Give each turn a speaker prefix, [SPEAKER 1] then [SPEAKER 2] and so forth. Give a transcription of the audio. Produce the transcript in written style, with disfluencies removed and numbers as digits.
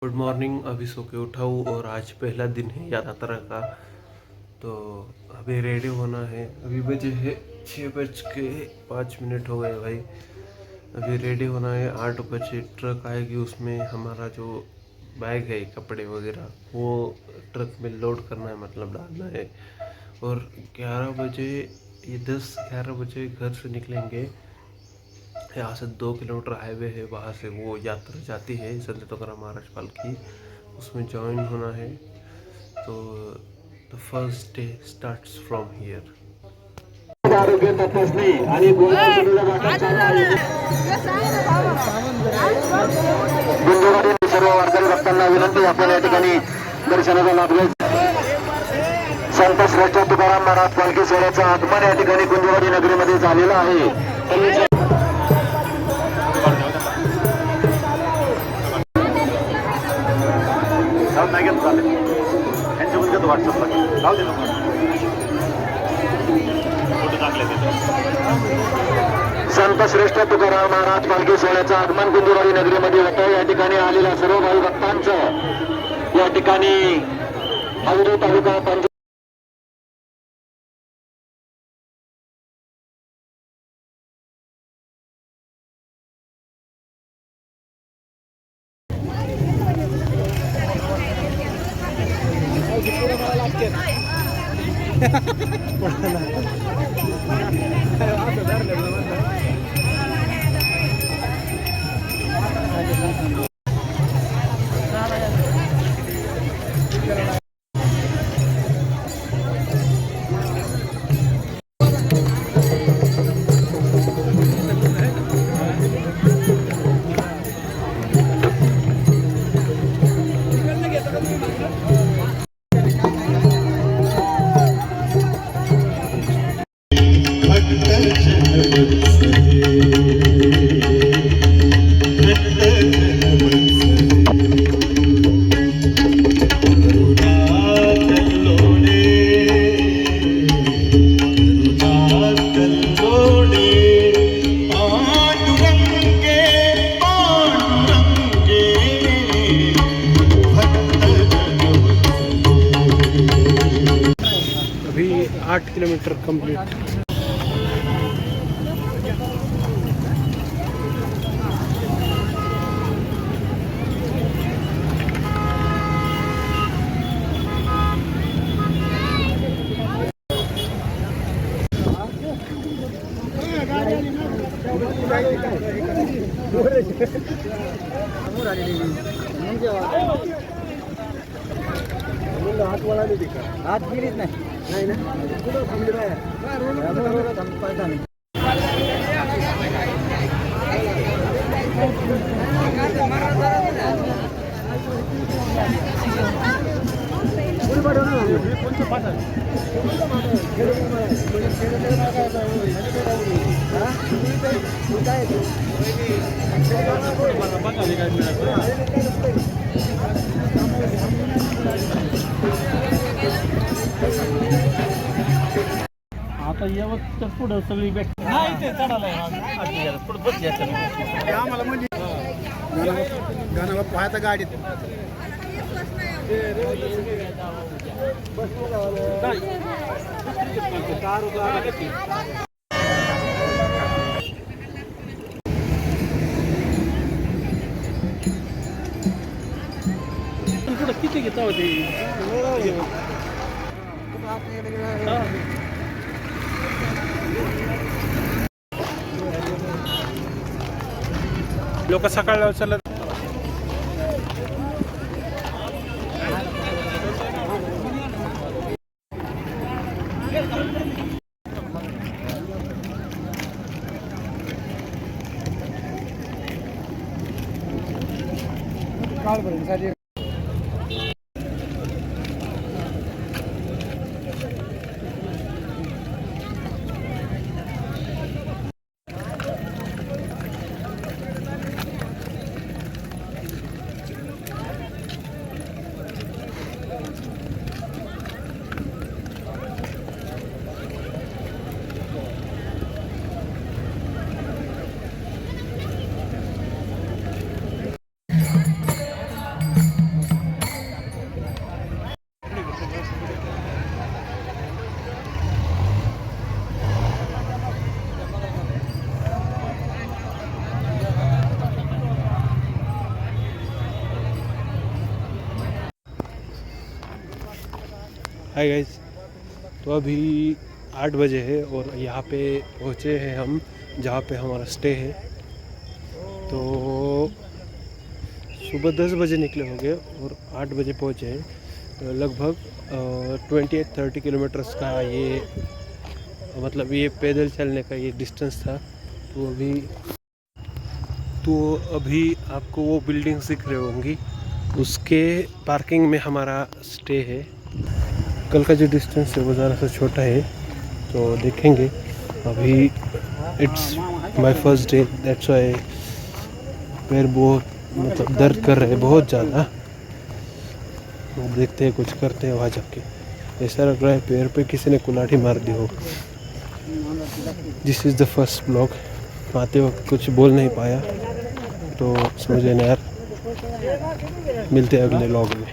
[SPEAKER 1] Good morning. अभी so के उठा हूँ और आज पहला दिन है यात्रा का। तो अभी रेडी होना है। अभी बजे है 6:05 हो गए भाई। अभी रेडी होना है। 8 बजे ट्रक आएगी, उसमें हमारा जो बैग है कपड़े वगैरह वो ट्रक में लोड करना है, मतलब डालना है। और 11 बजे, ये 10-11 बजे घर से निकलेंगे। यहाँ से 2 किलोमीटर हाईवे है, वहाँ से वो यात्रा जाती है संत तुकाराम महाराज पालकी, उसमें ज्वाइन होना है। तो the first day starts from here.
[SPEAKER 2] आरोग्य तपासणी आणि सर्व वारकरी भक्तांना विनंती, आपण या ठिकाणी दर्शनाचा लाभ घ्यायचा। संत श्रेष्ठ तुकाराम महाराज पालखी सोहळ्याचं आगमन या ठिकाणी कुंजवाडी नगरीमध्ये झालेलं आहे। संत श्रेष्ठ तुकाराम महाराज पालखी सोहळ्याचं आगमन कुंजवाडी नगरीमध्ये होतं। या ठिकाणी आलेल्या सर्व भाई भक्तांचं या ठिकाणी हौरी तालुका
[SPEAKER 1] अभी 8 किलोमीटर कंप्लीट।
[SPEAKER 2] हात गेलीच नाही ना कुठं थांबली
[SPEAKER 3] आता यावं पुढं सगळी बॅग नाही ते चढायला पुढं बस
[SPEAKER 4] आम्हाला म्हणजे गाणं पाहता गाडीत
[SPEAKER 3] पुढं किती घेता होते
[SPEAKER 1] लोक सकाळला चालत। हाय गाइस, तो अभी 8 बजे है और यहाँ पे पहुँचे हैं हम जहाँ पे हमारा स्टे है। तो सुबह 10 बजे निकले होंगे और 8 बजे पहुँचे हैं। तो लगभग 28-30 किलोमीटर्स का ये मतलब ये पैदल चलने का ये डिस्टेंस था। तो अभी आपको वो बिल्डिंग्स दिख रहे होंगी, उसके पार्किंग में हमारा स्टे है। कल का जो डिस्टेंस है वो ज़रा सा छोटा है, तो देखेंगे। अभी it's my first day, that's व्हाई पैर बहुत मतलब दर्द कर रहे हैं बहुत ज़्यादा। देखते हैं, कुछ करते हैं वहाँ जाके। ऐसा लग रहा है पैर पे किसी ने कुल्हाड़ी मार दी हो। दिस इज़ द फर्स्ट ब्लॉग। आते वक्त कुछ बोल नहीं पाया तो समझ लेना यार। मिलते हैं अगले व्लॉग में।